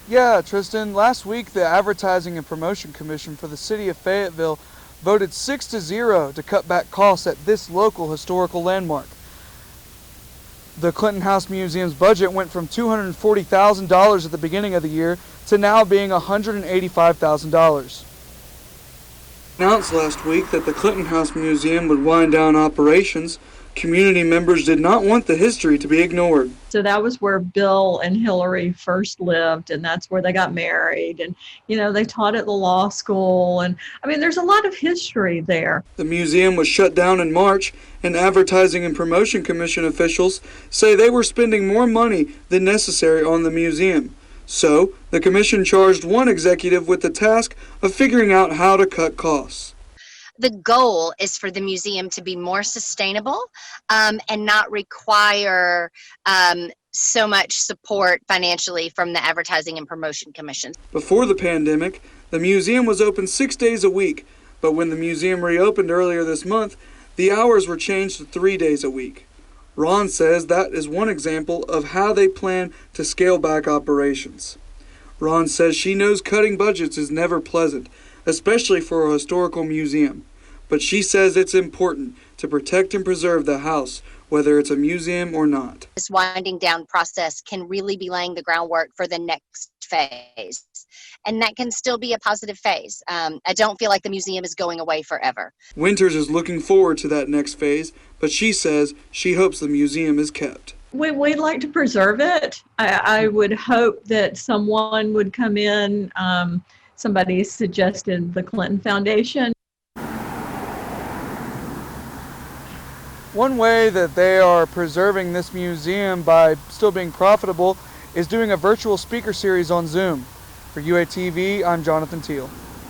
Yeah, Tristan, last week the Advertising and Promotion Commission for the City of Fayetteville voted 6-0 to cut back costs at this local historical landmark. The Clinton House Museum's budget went from $240,000 at the beginning of the year to now being $185,000. Announced last week that the Clinton House Museum would wind down operations. Community members did not want the history to be ignored. So that was where Bill and Hillary first lived, and that's where they got married. And, they taught at the law school. And there's a lot of history there. The museum was shut down in March, and Advertising and Promotion Commission officials say they were spending more money than necessary on the museum. So, the commission charged one executive with the task of figuring out how to cut costs. The goal is for the museum to be more sustainable and not require so much support financially from the Advertising and Promotion Commission. Before the pandemic, the museum was open 6 days a week, but when the museum reopened earlier this month, the hours were changed to 3 days a week. Ron says that is one example of how they plan to scale back operations. Ron says she knows cutting budgets is never pleasant, especially for a historical museum. But she says it's important to protect and preserve the house, whether it's a museum or not. This winding down process can really be laying the groundwork for the next phase. And that can still be a positive phase. I don't feel like the museum is going away forever. Winters is looking forward to that next phase, but she says she hopes the museum is kept. We'd like to preserve it. I would hope that someone would come in. Somebody suggested the Clinton Foundation. One way that they are preserving this museum by still being profitable is doing a virtual speaker series on Zoom. For UATV, I'm Jonathan Teal.